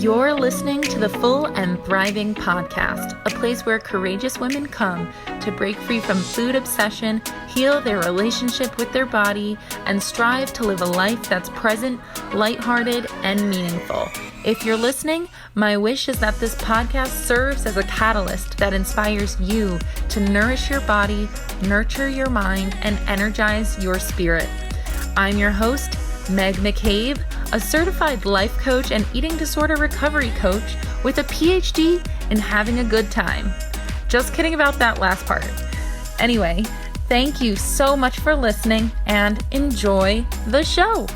You're listening to the Full and Thriving Podcast, a place where courageous women come to break free from food obsession, heal their relationship with their body, and strive to live a life that's present, lighthearted, and meaningful. If you're listening, my wish is that this podcast serves as a catalyst that inspires you to nourish your body, nurture your mind, and energize your spirit. I'm your host, Meg McCabe, a certified life coach and eating disorder recovery coach with a PhD in having a good time. Just kidding about that last part. Anyway, thank you so much for listening and enjoy the show.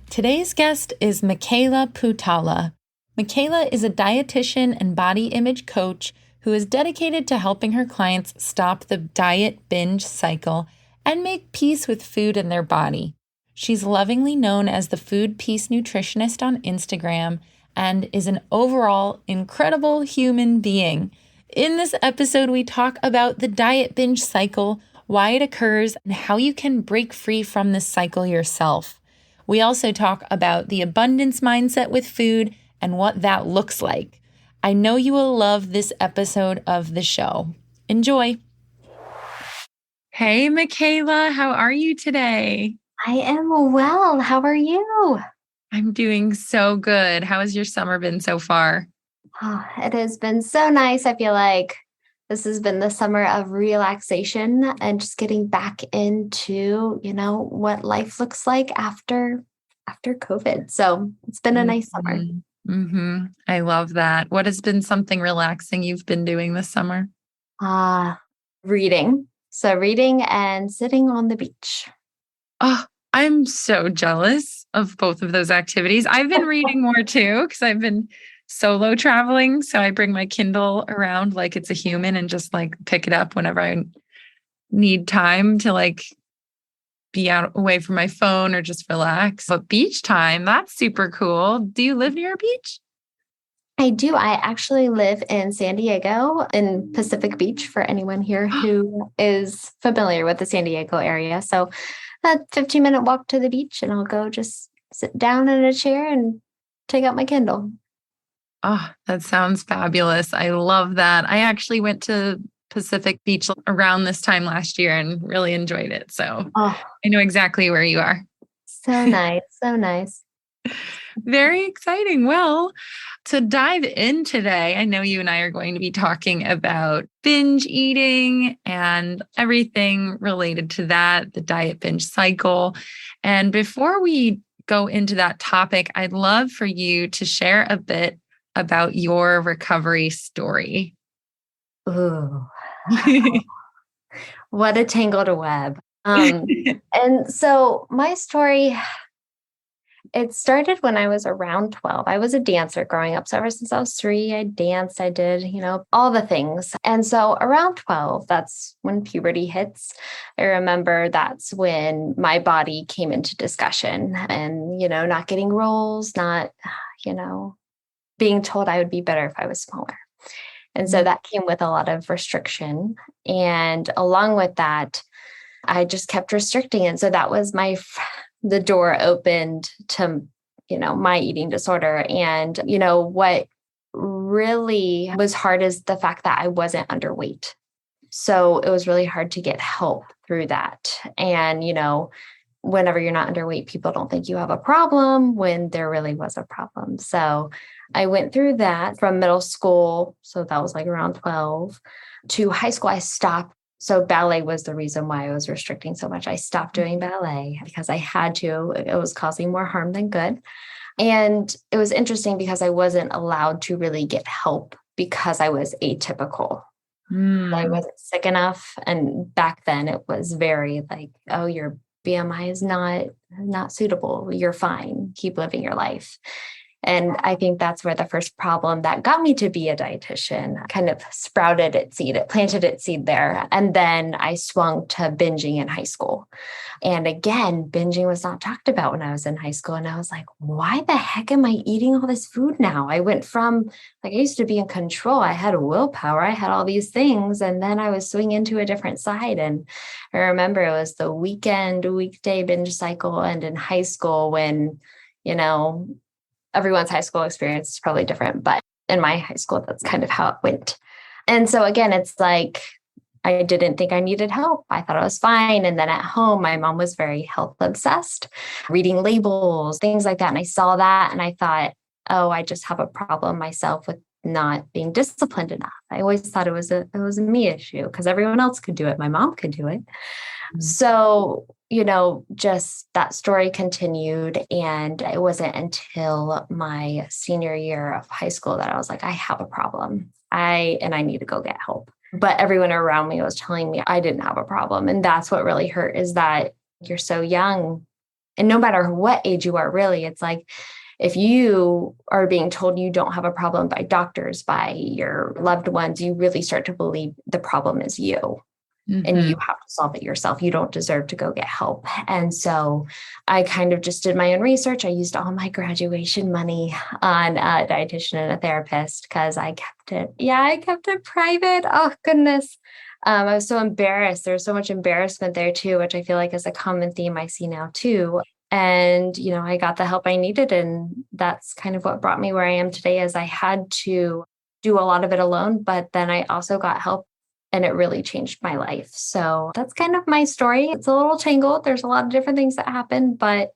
Today's guest is Michaela Putala. Michaela is a dietitian and body image coach who is dedicated to helping her clients stop the diet binge cycle and make peace with food and their body. She's lovingly known as the Food Peace Nutritionist on Instagram and is an overall incredible human being. In this episode, we talk about the diet binge cycle, why it occurs, and how you can break free from this cycle yourself. We also talk about the abundance mindset with food and what that looks like. I know you will love this episode of the show. Enjoy. Hey, Michaela, how are you today? I am well. How are you? I'm doing so good. How has your summer been so far? Oh, it has been so nice. I feel like this has been the summer of relaxation and just getting back into, what life looks like after COVID. So it's been a nice summer. Mm-hmm. I love that. What has been something relaxing you've been doing this summer? Reading. So reading and sitting on the beach. Oh, I'm so jealous of both of those activities. I've been reading more too because I've been solo traveling. So I bring my Kindle around like it's a human and just like pick it up whenever I need time to be out away from my phone or just relax. But beach time, that's super cool. Do you live near a beach? I do. I actually live in San Diego in Pacific Beach for anyone here who is familiar with the San Diego area. So a 15-minute walk to the beach and I'll go just sit down in a chair and take out my Kindle. Oh, that sounds fabulous. I love that. I actually went to Pacific Beach around this time last year and really enjoyed it. So I know exactly where you are. So nice. So nice. Very exciting. Well, to dive in today, I know you and I are going to be talking about binge eating and everything related to that, the diet binge cycle. And before we go into that topic, I'd love for you to share a bit about your recovery story. Ooh. What a tangled web. And so my story, it started when I was around 12. I was a dancer growing up. So ever since I was 3, I danced, I did, all the things. And so around 12, that's when puberty hits. I remember that's when my body came into discussion and, not getting roles, not, being told I would be better if I was smaller. And so that came with a lot of restriction. And along with that, I just kept restricting it. So that was the door opened to, my eating disorder. And, what really was hard is the fact that I wasn't underweight. So it was really hard to get help through that. And, whenever you're not underweight, people don't think you have a problem when there really was a problem. So I went through that from middle school. So that was around 12 to high school. I stopped. So ballet was the reason why I was restricting so much. I stopped doing ballet because I had to. It was causing more harm than good. And it was interesting because I wasn't allowed to really get help because I was atypical. I wasn't sick enough. And back then it was very oh, your BMI is not suitable. You're fine. Keep living your life. And I think that's where the first problem that got me to be a dietitian kind of sprouted its seed. It planted its seed there. And then I swung to binging in high school. And again, binging was not talked about when I was in high school. And I was like, why the heck am I eating all this food now? I went from I used to be in control. I had willpower. I had all these things. And then I was swinging to a different side. And I remember it was the weekday binge cycle. And in high school when Everyone's high school experience is probably different, but in my high school, that's kind of how it went. And so again, it's like, I didn't think I needed help. I thought I was fine. And then at home, my mom was very health obsessed, reading labels, things like that. And I saw that and I thought, oh, I just have a problem myself with not being disciplined enough. I always thought it was a me issue because everyone else could do it. My mom could do it. Mm-hmm. So, just that story continued. And it wasn't until my senior year of high school that I was like, I have a problem. I need to go get help. But everyone around me was telling me I didn't have a problem. And that's what really hurt, is that you're so young. And no matter what age you are, really, it's like, if you are being told you don't have a problem by doctors, by your loved ones, you really start to believe the problem is you. Mm-hmm. And you have to solve it yourself. You don't deserve to go get help. And so I kind of just did my own research. I used all my graduation money on a dietitian and a therapist because I kept it. Yeah, I kept it private. Oh, goodness. I was so embarrassed. There's so much embarrassment there too, which I feel like is a common theme I see now too. And, I got the help I needed. And that's kind of what brought me where I am today, is I had to do a lot of it alone, but then I also got help. And it really changed my life. So that's kind of my story. It's a little tangled. There's a lot of different things that happened, but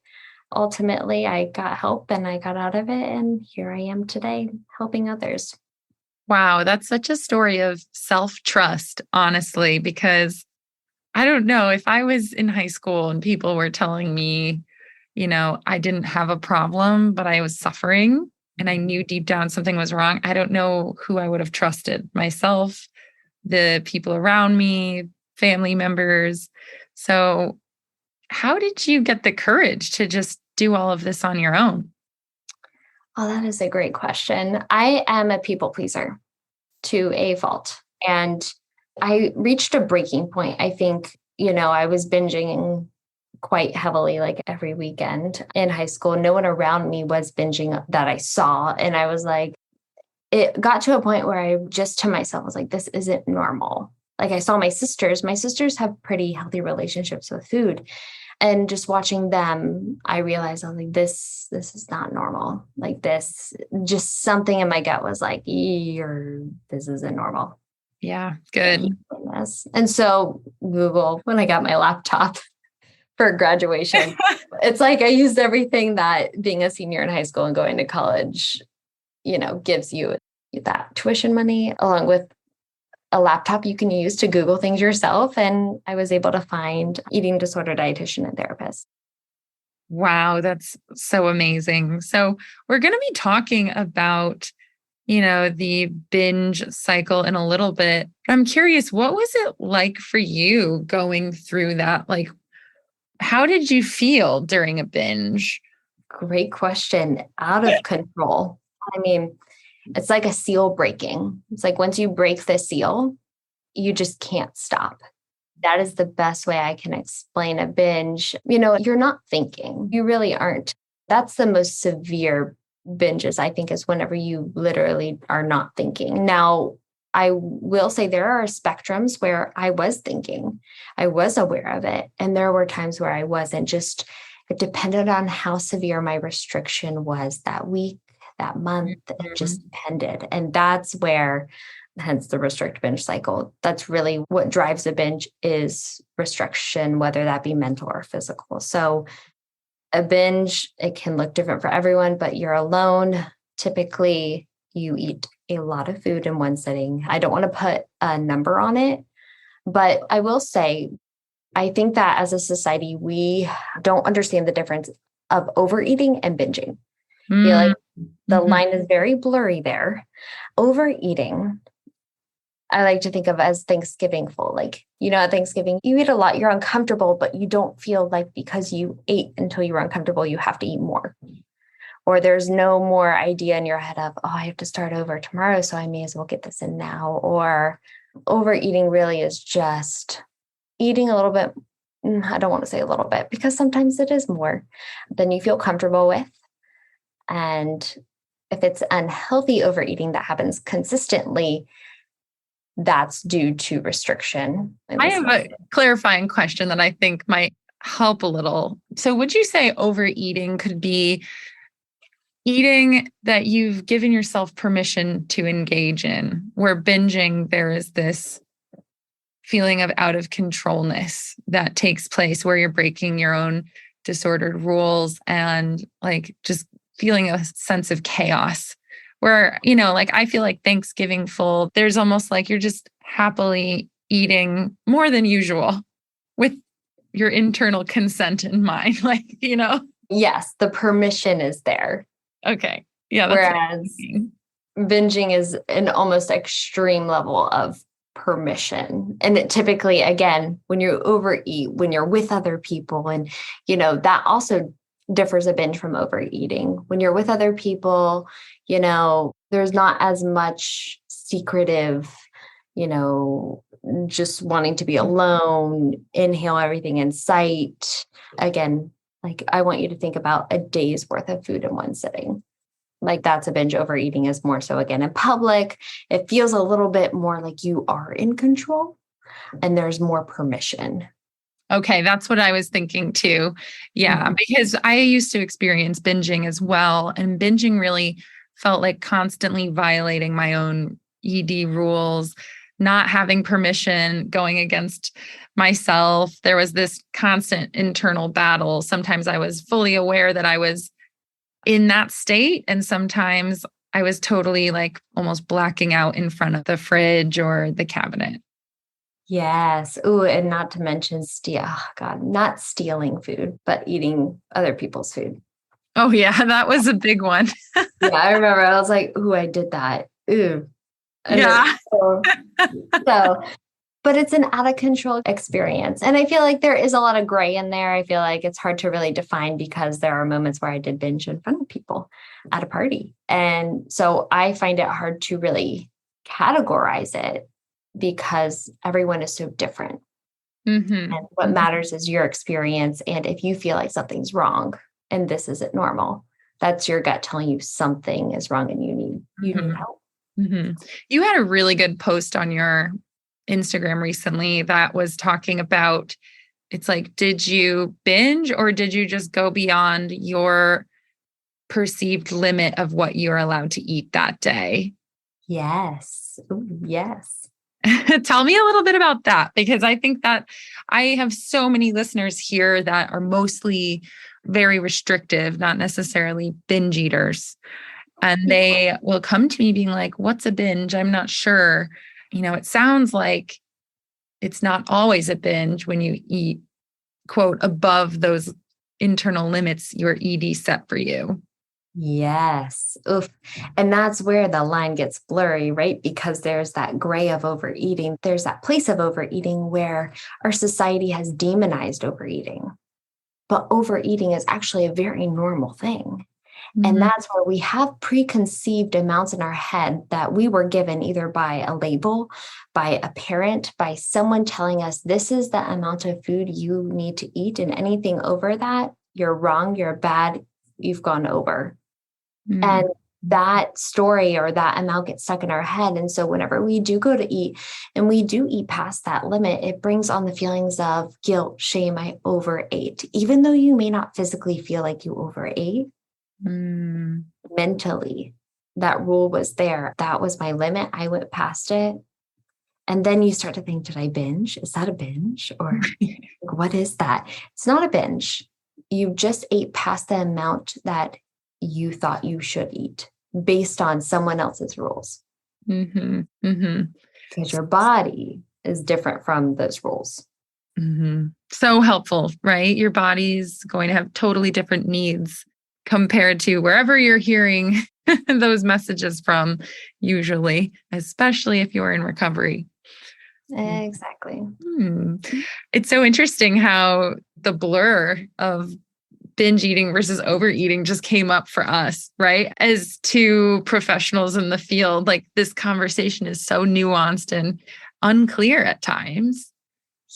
ultimately I got help and I got out of it. And here I am today helping others. Wow. That's such a story of self-trust, honestly, because I don't know, if I was in high school and people were telling me, I didn't have a problem, but I was suffering and I knew deep down something was wrong. I don't know who I would have trusted, myself, the people around me, family members. So how did you get the courage to just do all of this on your own? Oh, that is a great question. I am a people pleaser to a fault. And I reached a breaking point. I think, I was binging quite heavily, like every weekend in high school. No one around me was binging that I saw. And I was like, it got to a point where I just to myself was like, this isn't normal. Like I saw my sisters have pretty healthy relationships with food. And just watching them, I realized I was like, this is not normal. Like this, just something in my gut was like, this isn't normal. Yeah, good. And so Google, when I got my laptop for graduation, it's like I used everything that being a senior in high school and going to college gives you that tuition money, along with a laptop you can use to Google things yourself. And I was able to find eating disorder dietitian and therapist. Wow, that's so amazing. So we're going to be talking about, the binge cycle in a little bit. I'm curious, what was it like for you going through that? Like, how did you feel during a binge? Great question. Out of control. I mean, it's like a seal breaking. It's like once you break the seal, you just can't stop. That is the best way I can explain a binge. You're not thinking. You really aren't. That's the most severe binges, I think, is whenever you literally are not thinking. Now, I will say there are spectrums where I was thinking. I was aware of it. And there were times where I wasn't. Just it depended on how severe my restriction was that week, that month. It just depended. And that's where, hence the restrict binge cycle. That's really what drives a binge, is restriction, whether that be mental or physical. So a binge, it can look different for everyone, but you're alone. Typically, you eat a lot of food in one sitting. I don't want to put a number on it, but I will say, I think that as a society, we don't understand the difference of overeating and binging. I feel like the line is very blurry there. Overeating, I like to think of as Thanksgiving full. Like, at Thanksgiving, you eat a lot, you're uncomfortable, but you don't feel like because you ate until you were uncomfortable, you have to eat more. Or there's no more idea in your head of, I have to start over tomorrow, so I may as well get this in now. Or overeating really is just eating a little bit. I don't want to say a little bit, because sometimes it is more than you feel comfortable with. And if it's unhealthy overeating that happens consistently, that's due to restriction. I have a clarifying question that I think might help a little. So would you say overeating could be eating that you've given yourself permission to engage in, where binging, there is this feeling of out of controlness that takes place where you're breaking your own disordered rules and like just feeling a sense of chaos where, like I feel like Thanksgiving full, there's almost like you're just happily eating more than usual with your internal consent in mind, Yes, the permission is there. Okay. Yeah. Whereas binging is an almost extreme level of permission. And it typically, again, when you overeat, when you're with other people, and, that also differs a binge from overeating. When you're with other people, there's not as much secretive, just wanting to be alone, inhale everything in sight. Again, like I want you to think about a day's worth of food in one sitting. Like that's a binge. Overeating is more so again in public. It feels a little bit more like you are in control and there's more permission. Okay, that's what I was thinking too. Yeah, because I used to experience binging as well. And binging really felt like constantly violating my own ED rules, not having permission, going against myself. There was this constant internal battle. Sometimes I was fully aware that I was in that state. And sometimes I was totally like almost blacking out in front of the fridge or the cabinet. Yes. Ooh, and not to mention not stealing food, but eating other people's food. Oh yeah, that was a big one. Yeah, I remember I was like, ooh, I did that. Ooh. And yeah. But it's an out of control experience. And I feel like there is a lot of gray in there. I feel like it's hard to really define because there are moments where I did binge in front of people at a party. And so I find it hard to really categorize it because everyone is so different. And what matters is your experience. And if you feel like something's wrong and this isn't normal, that's your gut telling you something is wrong and you need help. You had a really good post on your Instagram recently that was talking about, it's like, did you binge or did you just go beyond your perceived limit of what you're allowed to eat that day? Yes. Ooh, yes. Tell me a little bit about that, because I think that I have so many listeners here that are mostly very restrictive, not necessarily binge eaters. And they will come to me being like, what's a binge? I'm not sure. It sounds like it's not always a binge when you eat, quote, above those internal limits your ED set for you. Yes. Oof. And that's where the line gets blurry, right? Because there's that gray of overeating. There's that place of overeating where our society has demonized overeating. But overeating is actually a very normal thing. And that's where we have preconceived amounts in our head that we were given either by a label, by a parent, by someone telling us this is the amount of food you need to eat. And anything over that, you're wrong, you're bad, you've gone over. And that story or that amount gets stuck in our head. And so whenever we do go to eat and we do eat past that limit, it brings on the feelings of guilt, shame, I overate, even though you may not physically feel like you overate. Mentally, that rule was there. That was my limit. I went past it. And then you start to think, did I binge? Is that a binge? Or what is that? It's not a binge. You just ate past the amount that you thought you should eat based on someone else's rules. Because your body is different from those rules. So helpful, right? Your body's going to have totally different needs compared to wherever you're hearing those messages from, usually, especially if you're in recovery. Exactly. It's so interesting how the blur of binge eating versus overeating just came up for us, right? As two professionals in the field, like this conversation is so nuanced and unclear at times.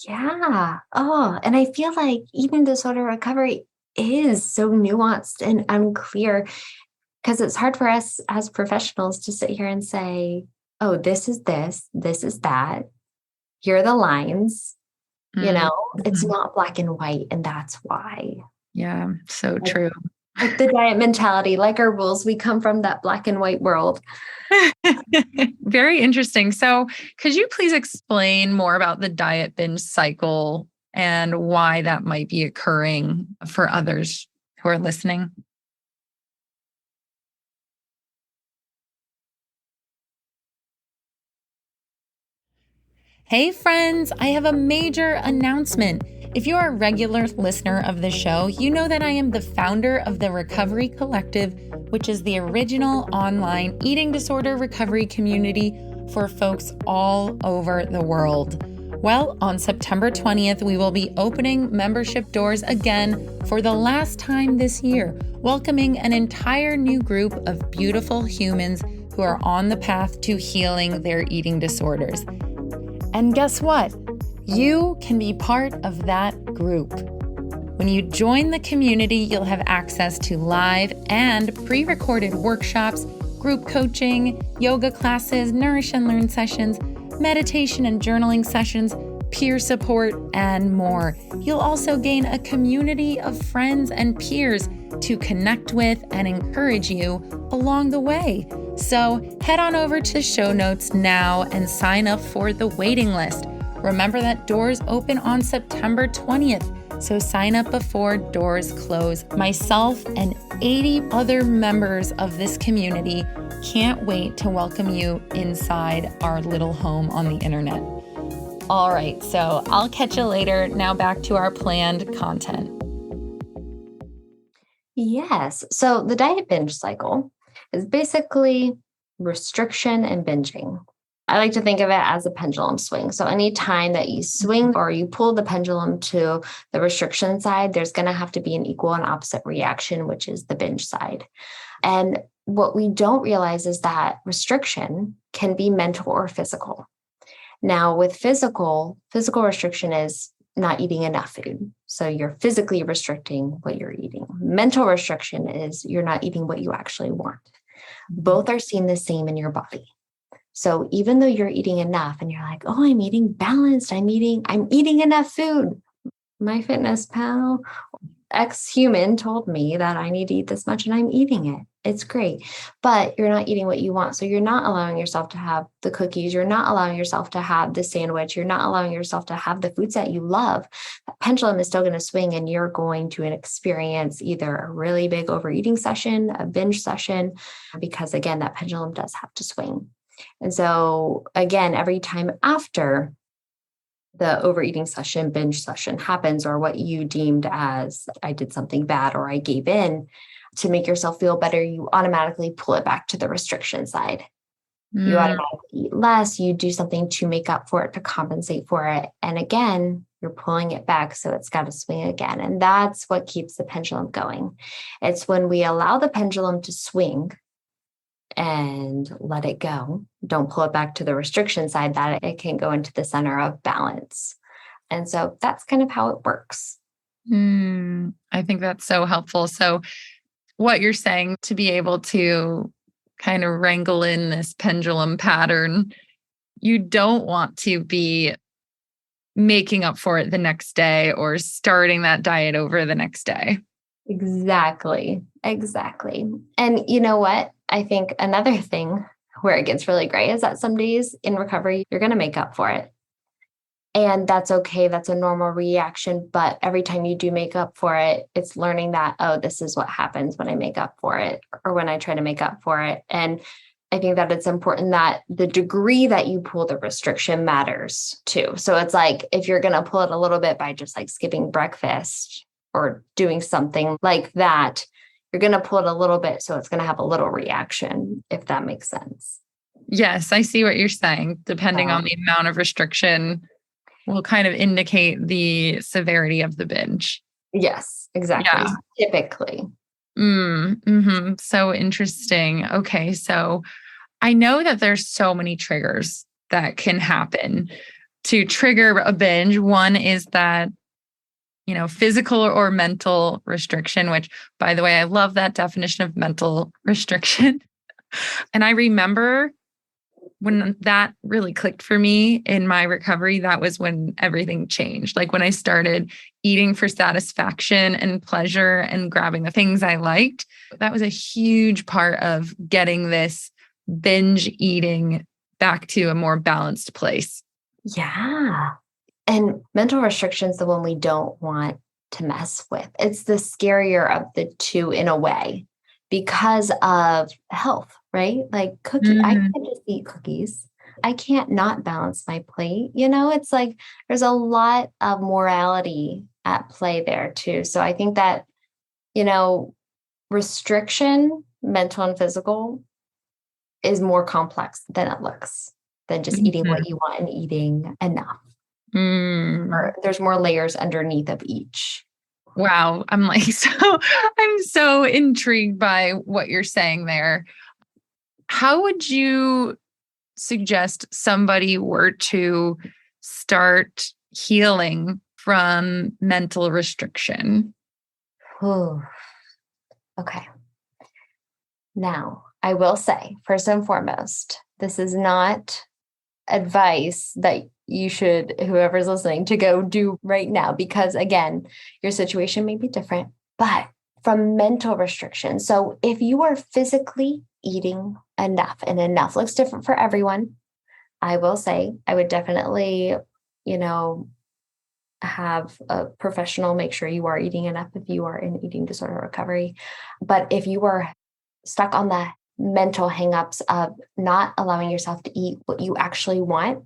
Yeah. Oh, and I feel like eating disorder recovery is so nuanced and unclear because it's hard for us as professionals to sit here and say, oh, this is this is that. Here are the lines. It's not black and white. And that's why. Yeah, so true. Like the diet mentality, like our rules, we come from that black and white world. Very interesting. So, could you please explain more about the diet binge cycle and why that might be occurring for others who are listening? Hey friends, I have a major announcement. If you are a regular listener of the show, you know that I am the founder of the Recovery Collective, which is the original online eating disorder recovery community for folks all over the world. Well, on September 20th, we will be opening membership doors again for the last time this year, welcoming an entire new group of beautiful humans who are on the path to healing their eating disorders. And guess what? You can be part of that group. When you join the community, you'll have access to live and pre-recorded workshops, group coaching, yoga classes, nourish and learn sessions, meditation and journaling sessions, peer support, and more. You'll also gain a community of friends and peers to connect with and encourage you along the way. So head on over to the show notes now and sign up for the waiting list. Remember that doors open on September 20th, so sign up before doors close. Myself and 80 other members of this community can't wait to welcome you inside our little home on the internet. All right, so I'll catch you later. Now back to our planned content. Yes. So the diet binge cycle is basically restriction and binging. I like to think of it as a pendulum swing. So any time that you swing or you pull the pendulum to the restriction side, there's going to have to be an equal and opposite reaction, which is the binge side. And what we don't realize is that restriction can be mental or physical. Now, with physical restriction is not eating enough food. So you're physically restricting what you're eating. Mental restriction is you're not eating what you actually want. Both are seen the same in your body. So even though you're eating enough and you're like, oh, I'm eating balanced, I'm eating enough food. MyFitnessPal ex-human told me that I need to eat this much and I'm eating it. It's great, but you're not eating what you want. So you're not allowing yourself to have the cookies. You're not allowing yourself to have the sandwich. You're not allowing yourself to have the foods that you love. That pendulum is still going to swing and you're going to experience either a really big overeating session, a binge session, because again, that pendulum does have to swing. And so again, every time after the overeating session, binge session happens, or what you deemed as I did something bad or I gave in, to make yourself feel better, you automatically pull it back to the restriction side. You automatically eat less, you do something to make up for it, to compensate for it. And again, you're pulling it back. So it's got to swing again. And that's what keeps the pendulum going. It's when we allow the pendulum to swing and let it go, don't pull it back to the restriction side, that it can go into the center of balance. And so that's kind of how it works. I think that's so helpful. So what you're saying, to be able to kind of wrangle in this pendulum pattern, you don't want to be making up for it the next day or starting that diet over the next day. Exactly. And you know what? I think another thing where it gets really great is that some days in recovery, you're going to make up for it. And that's okay. That's a normal reaction. But every time you do make up for it, it's learning that, oh, this is what happens when I make up for it or when I try to make up for it. And I think that it's important that the degree that you pull the restriction matters too. So it's like, if you're going to pull it a little bit by just like skipping breakfast or doing something like that, you're going to pull it a little bit. So it's going to have a little reaction, if that makes sense. Yes, I see what you're saying. Depending on the amount of restriction will kind of indicate the severity of the binge. Yes, exactly. Yeah. Typically. So interesting. Okay. So I know that there's so many triggers that can happen to trigger a binge. One is that, physical or mental restriction, which, by the way, I love that definition of mental restriction. And I remember when that really clicked for me in my recovery, that was when everything changed. Like when I started eating for satisfaction and pleasure and grabbing the things I liked, that was a huge part of getting this binge eating back to a more balanced place. Yeah. And mental restriction is the one we don't want to mess with. It's the scarier of the two in a way because of health, right? Like I can't just eat cookies. I can't not balance my plate. It's like there's a lot of morality at play there too. So I think that, restriction, mental and physical, is more complex than it looks, than just eating what you want and eating enough. Or there's more layers underneath of each. Wow. I'm so intrigued by what you're saying there. How would you suggest somebody were to start healing from mental restriction? Ooh. Okay. Now, I will say, first and foremost, this is not advice that you should, whoever's listening, to go do right now, because again, your situation may be different, but from mental restriction. So if you are physically eating enough, and enough looks different for everyone, I will say I would definitely, have a professional make sure you are eating enough if you are in eating disorder recovery. But if you are stuck on the mental hangups of not allowing yourself to eat what you actually want,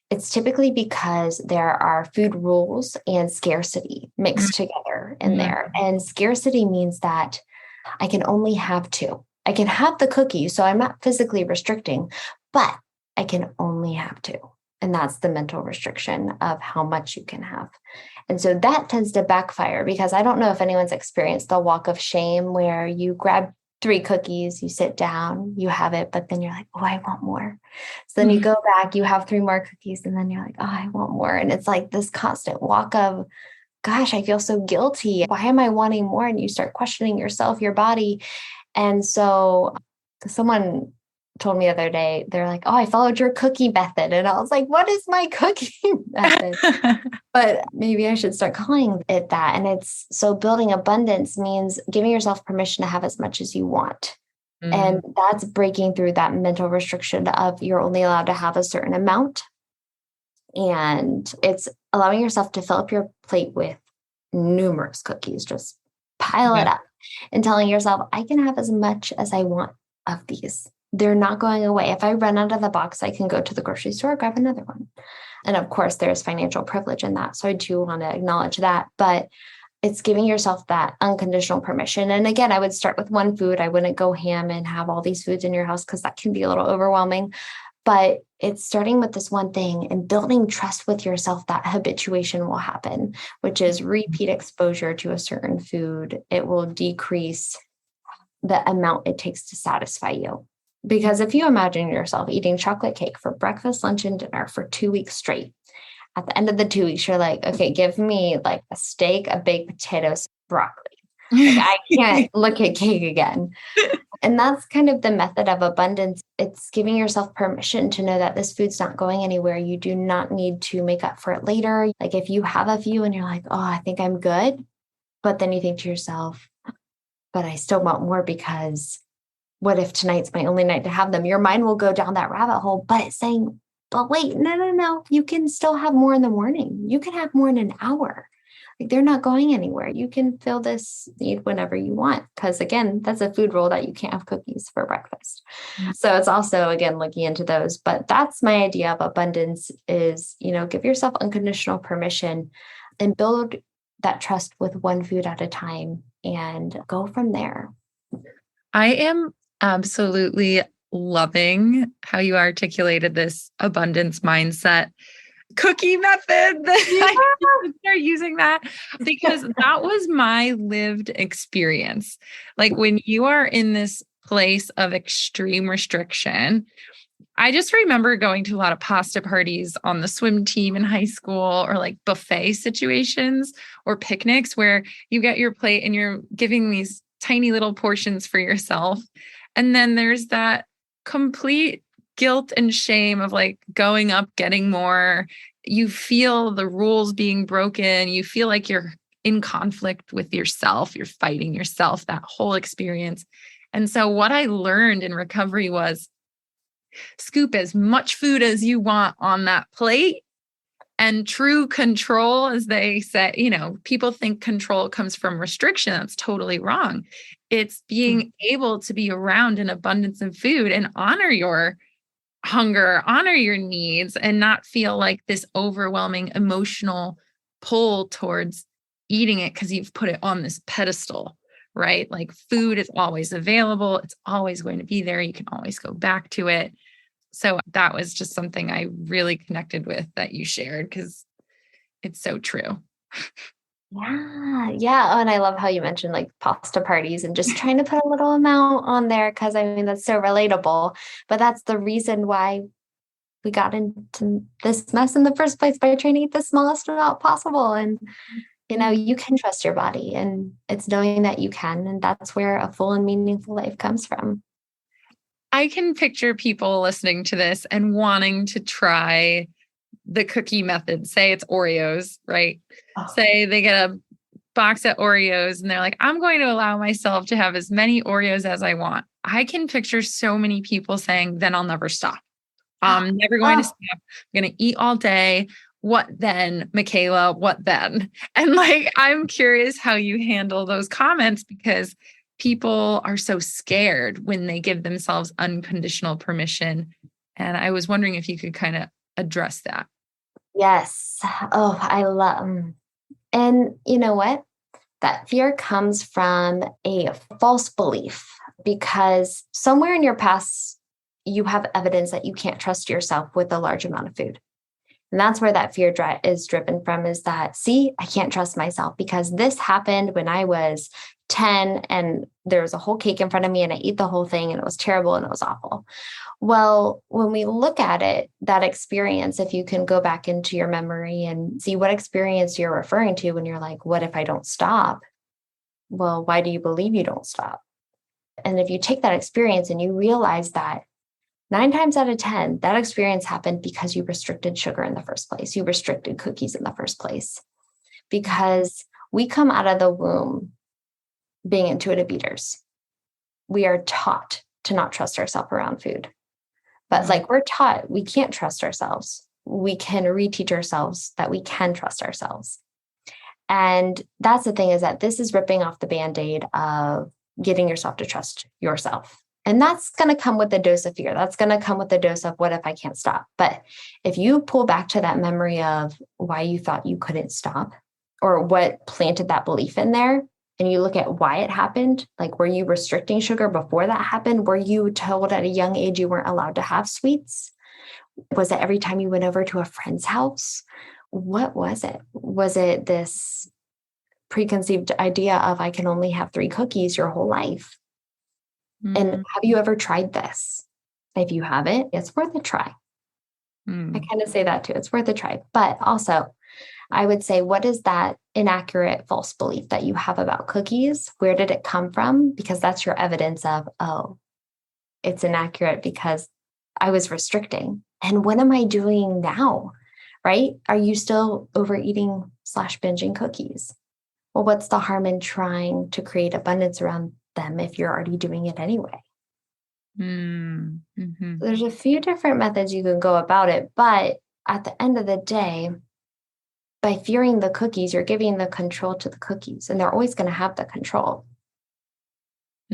it's typically because there are food rules and scarcity mixed together in there. And scarcity means that I can only have two. I can have the cookie, so I'm not physically restricting, but I can only have two. And that's the mental restriction of how much you can have. And so that tends to backfire, because I don't know if anyone's experienced the walk of shame where you grab 3 cookies, you sit down, you have it, but then you're like, oh, I want more. So then you go back, you have 3 more cookies, and then you're like, oh, I want more. And it's like this constant walk of, gosh, I feel so guilty. Why am I wanting more? And you start questioning yourself, your body. And so someone told me the other day, they're like, oh, I followed your cookie method. And I was like, what is my cookie method? But maybe I should start calling it that. And it's so building abundance means giving yourself permission to have as much as you want. And that's breaking through that mental restriction of you're only allowed to have a certain amount. And it's allowing yourself to fill up your plate with numerous cookies, just pile it up, and telling yourself, I can have as much as I want of these. They're not going away. If I run out of the box, I can go to the grocery store, grab another one. And of course, there's financial privilege in that. So I do want to acknowledge that. But it's giving yourself that unconditional permission. And again, I would start with one food. I wouldn't go ham and have all these foods in your house, because that can be a little overwhelming. But it's starting with this one thing and building trust with yourself that habituation will happen, which is repeat exposure to a certain food. It will decrease the amount it takes to satisfy you. Because if you imagine yourself eating chocolate cake for breakfast, lunch, and dinner for 2 weeks straight, at the end of the 2 weeks, you're like, okay, give me like a steak, a baked potatoes, broccoli. Like, I can't look at cake again. And that's kind of the method of abundance. It's giving yourself permission to know that this food's not going anywhere. You do not need to make up for it later. Like if you have a few and you're like, oh, I think I'm good. But then you think to yourself, but I still want more, because what if tonight's my only night to have them? Your mind will go down that rabbit hole, but it's saying, but wait, no. You can still have more in the morning. You can have more in an hour. Like they're not going anywhere. You can fill this need whenever you want. Because again, that's a food rule that you can't have cookies for breakfast. So it's also, again, looking into those. But that's my idea of abundance is, give yourself unconditional permission and build that trust with one food at a time and go from there. I am absolutely loving how you articulated this abundance mindset cookie method. I should start using that, because that was my lived experience. Like when you are in this place of extreme restriction, I just remember going to a lot of pasta parties on the swim team in high school, or like buffet situations or picnics where you get your plate and you're giving these tiny little portions for yourself. And then there's that complete guilt and shame of like going up, getting more. You feel the rules being broken. You feel like you're in conflict with yourself. You're fighting yourself, that whole experience. And so what I learned in recovery was scoop as much food as you want on that plate. And true control, as they say, people think control comes from restriction. That's totally wrong. It's being able to be around an abundance of food and honor your hunger, honor your needs, and not feel like this overwhelming emotional pull towards eating it because you've put it on this pedestal, right? Like food is always available. It's always going to be there. You can always go back to it. So that was just something I really connected with that you shared because it's so true. Yeah. Yeah. Oh, and I love how you mentioned like pasta parties and just trying to put a little amount on there because I mean, that's so relatable. But that's the reason why we got into this mess in the first place by trying to eat the smallest amount possible. And, you can trust your body and it's knowing that you can. And that's where a full and meaningful life comes from. I can picture people listening to this and wanting to try the cookie method. Say it's Oreos, right? Oh. Say they get a box of Oreos and they're like, I'm going to allow myself to have as many Oreos as I want. I can picture so many people saying, then I'll never stop. I'm never going to stop. I'm going to eat all day. What then, Michaela? What then? And like, I'm curious how you handle those comments because people are so scared when they give themselves unconditional permission. And I was wondering if you could kind of address that. Yes. Oh, I love. And you know what? That fear comes from a false belief because somewhere in your past, you have evidence that you can't trust yourself with a large amount of food. And that's where that fear is driven from is that, see, I can't trust myself because this happened when I was 10 and there was a whole cake in front of me and I ate the whole thing and it was terrible and it was awful. Well, when we look at it, that experience, if you can go back into your memory and see what experience you're referring to when you're like, what if I don't stop? Well, why do you believe you don't stop? And if you take that experience and you realize that 9 times out of 10, that experience happened because you restricted sugar in the first place. You restricted cookies in the first place because we come out of the womb being intuitive eaters. We are taught to not trust ourselves around food. But like we're taught, we can't trust ourselves. We can reteach ourselves that we can trust ourselves. And that's the thing is that this is ripping off the Band-Aid of getting yourself to trust yourself. And that's going to come with a dose of fear. That's going to come with a dose of what if I can't stop? But if you pull back to that memory of why you thought you couldn't stop or what planted that belief in there, and you look at why it happened, like were you restricting sugar before that happened? Were you told at a young age you weren't allowed to have sweets? Was it every time you went over to a friend's house? What was it? Was it this preconceived idea of I can only have 3 cookies your whole life? And have you ever tried this? If you haven't, it's worth a try. I kind of say that too. It's worth a try. But also, I would say, what is that inaccurate false belief that you have about cookies? Where did it come from? Because that's your evidence of, oh, it's inaccurate because I was restricting. And what am I doing now? Right? Are you still overeating / binging cookies? Well, what's the harm in trying to create abundance around them if you're already doing it anyway? Mm-hmm. There's a few different methods you can go about it, but at the end of the day, by fearing the cookies, you're giving the control to the cookies, and they're always going to have the control.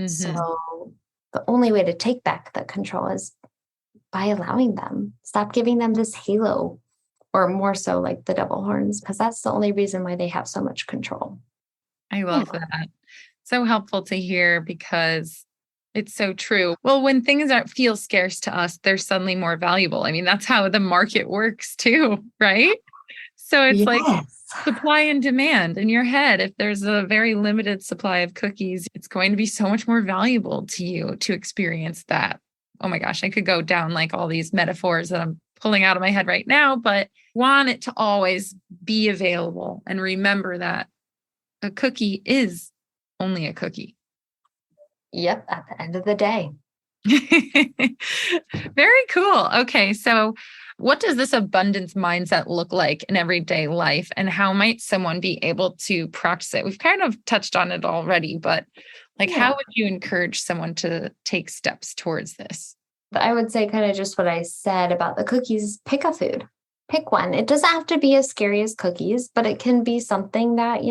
So the only way to take back the control is by allowing them. Stop giving them this halo, or more so like the devil horns, because that's the only reason why they have so much control. I love that. So helpful to hear because it's so true. Well, when things feel scarce to us, they're suddenly more valuable. I mean, that's how the market works too, right? So it's like supply and demand in your head. If there's a very limited supply of cookies, it's going to be so much more valuable to you to experience that. Oh my gosh, I could go down like all these metaphors that I'm pulling out of my head right now, but want it to always be available and remember that a cookie is only a cookie. Yep. At the end of the day. Very cool. Okay. So what does this abundance mindset look like in everyday life, and how might someone be able to practice it? We've kind of touched on it already, but like, how Yeah. would you encourage someone to take steps towards this? I would say kind of just what I said about the cookies, pick a food. Pick one. It doesn't have to be as scary as cookies, but it can be something that,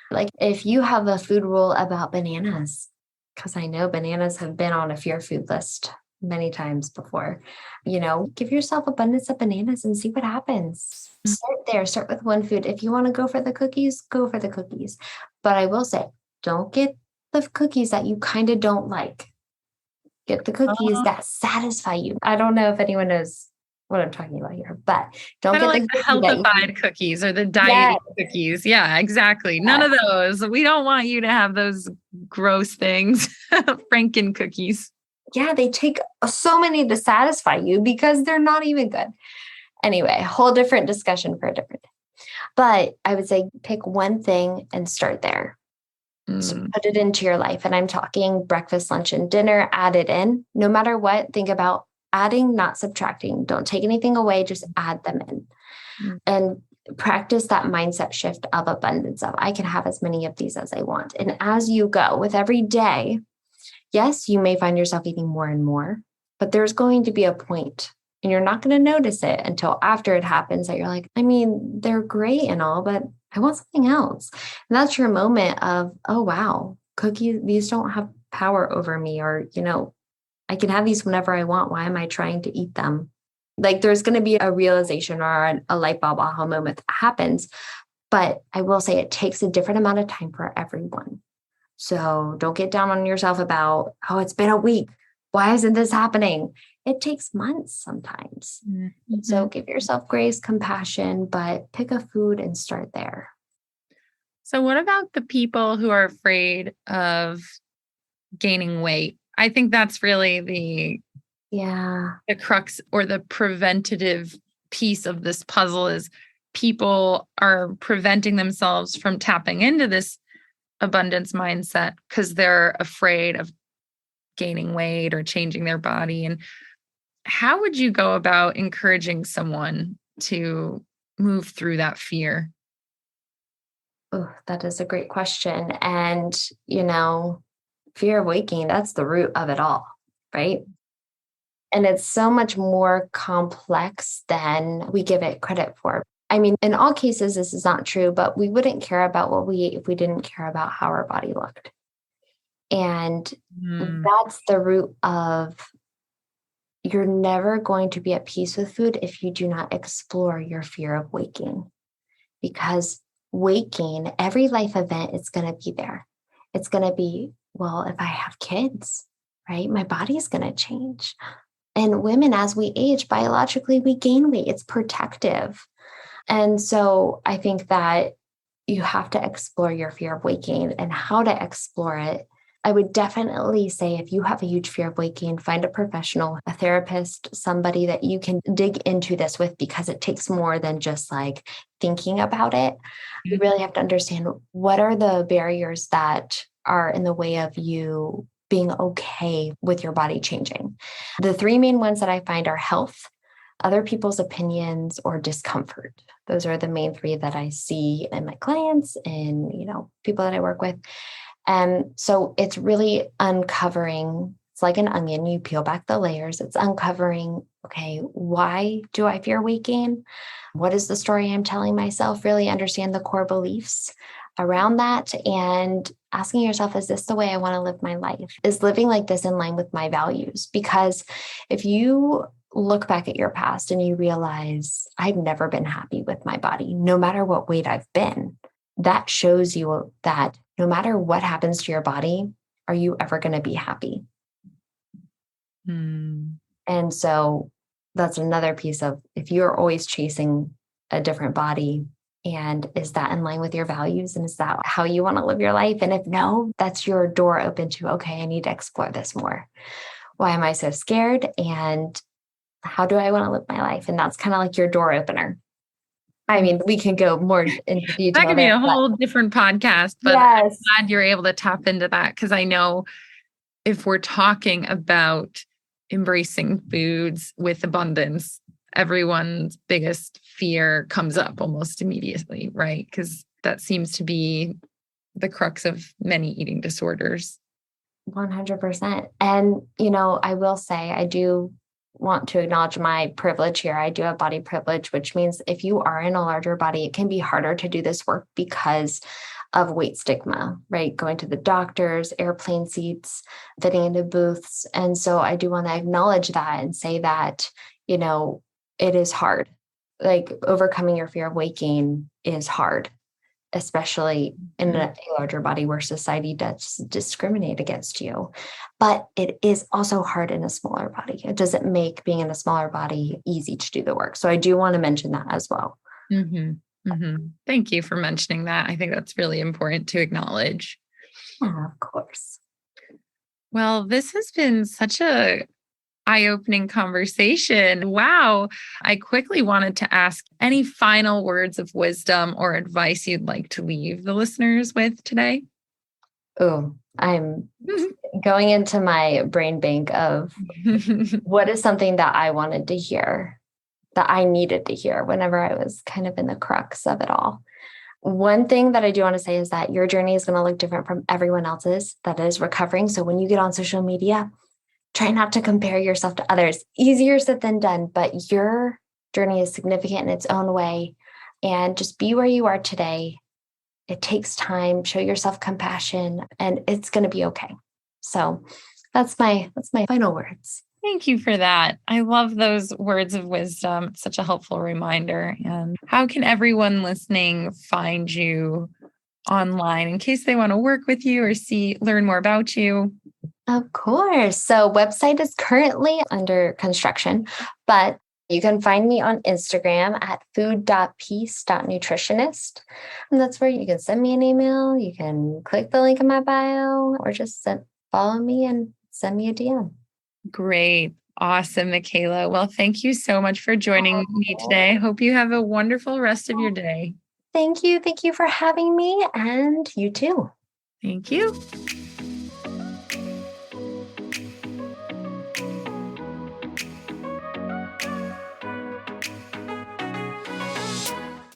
like if you have a food rule about bananas, because I know bananas have been on a fear food list many times before, give yourself abundance of bananas and see what happens. Start there, start with one food. If you want to go for the cookies, go for the cookies. But I will say, don't get the cookies that you kind of don't like. Get the cookies that satisfy you. I don't know if anyone knows what I'm talking about here, but don't Kind of get like the the cookie that healthified cookies or the yeah, dieting cookies. Yeah, exactly. None of those. We don't want you to have those gross things. Franken cookies. yeah, they take so many to satisfy you because they're not even good. Anyway, whole different discussion for a different day. But I would say pick one thing and start there. So put it into your life. And I'm talking breakfast, lunch, and dinner, add it in. No matter what, think about adding, not subtracting. Don't take anything away, just add them in. And practice that mindset shift of abundance of I can have as many of these as I want. And as you go with every day, yes, you may find yourself eating more and more, but there's going to be a point and you're not going to notice it until after it happens that you're like, I mean, they're great and all, but I want something else. And that's your moment of, oh, wow, cookies, these don't have power over me, or, I can have these whenever I want. Why am I trying to eat them? Like there's going to be a realization or a light bulb aha moment that happens. But I will say it takes a different amount of time for everyone. So don't get down on yourself about, oh, it's been a week. Why isn't this happening? It takes months sometimes. Mm-hmm. So give yourself grace, compassion, but pick a food and start there. So what about the people who are afraid of gaining weight? I think that's really the crux or the preventative piece of this puzzle is people are preventing themselves from tapping into this abundance mindset because they're afraid of gaining weight or changing their body. And how would you go about encouraging someone to move through that fear? Oh, that is a great question. And, fear of waking, that's the root of it all, right? And it's so much more complex than we give it credit for. I mean, in all cases, this is not true, but we wouldn't care about what we ate if we didn't care about how our body looked. And that's the root of you're never going to be at peace with food if you do not explore your fear of waking. Because waking, every life event, it's going to be there. It's going to be, well, if I have kids, right, my body's going to change. And women, as we age, biologically, we gain weight. It's protective. And so I think that you have to explore your fear of waking and how to explore it. I would definitely say if you have a huge fear of waking, find a professional, a therapist, somebody that you can dig into this with, because it takes more than just like thinking about it. You really have to understand what are the barriers that are in the way of you being okay with your body changing. The three main ones that I find are health, other people's opinions, or discomfort. Those are the main three that I see in my clients and, people that I work with. And so it's really uncovering, it's like an onion, you peel back the layers. It's uncovering, okay, why do I fear waking? What is the story I'm telling myself? Really understand the core beliefs around that and asking yourself, is this the way I want to live my life? Is living like this in line with my values? Because if you look back at your past and you realize I've never been happy with my body, no matter what weight I've been, that shows you that no matter what happens to your body, are you ever going to be happy? And so that's another piece of if you're always chasing a different body, and is that in line with your values? And is that how you want to live your life? And if no, that's your door open to, okay, I need to explore this more. Why am I so scared? And how do I want to live my life? And that's kind of like your door opener. I mean, we can go more into detail. That could be a whole different podcast, but yes. I'm glad you're able to tap into that because I know if we're talking about embracing foods with abundance, everyone's biggest fear comes up almost immediately, right? Because that seems to be the crux of many eating disorders. 100%. And, I will say, I do want to acknowledge my privilege here. I do have body privilege, which means if you are in a larger body, it can be harder to do this work because of weight stigma, right? Going to the doctors, airplane seats, fitting into booths. And so I do want to acknowledge that and say that, it is hard. Like overcoming your fear of weight gain is hard, especially in a larger body where society does discriminate against you. But it is also hard in a smaller body. It doesn't make being in a smaller body easy to do the work. So I do want to mention that as well. Mm-hmm. Mm-hmm. Thank you for mentioning that. I think that's really important to acknowledge. Yeah, of course. Well, this has been such a eye-opening conversation. Wow. I quickly wanted to ask any final words of wisdom or advice you'd like to leave the listeners with today? Oh, I'm going into my brain bank of what is something that I wanted to hear, that I needed to hear whenever I was kind of in the crux of it all. One thing that I do want to say is that your journey is going to look different from everyone else's that is recovering. So when you get on social media, try not to compare yourself to others. Easier said than done, but your journey is significant in its own way. And just be where you are today. It takes time. Show yourself compassion, and it's going to be okay. So that's my final words. Thank you for that. I love those words of wisdom. It's such a helpful reminder. And how can everyone listening find you online in case they want to work with you or learn more about you? Of course. So website is currently under construction, but you can find me on Instagram at food.peace.nutritionist. And that's where you can send me an email. You can click the link in my bio or just follow me and send me a DM. Great. Awesome, Michaela. Well, thank you so much for joining me today. I hope you have a wonderful rest of your day. Thank you. Thank you for having me, and you too. Thank you.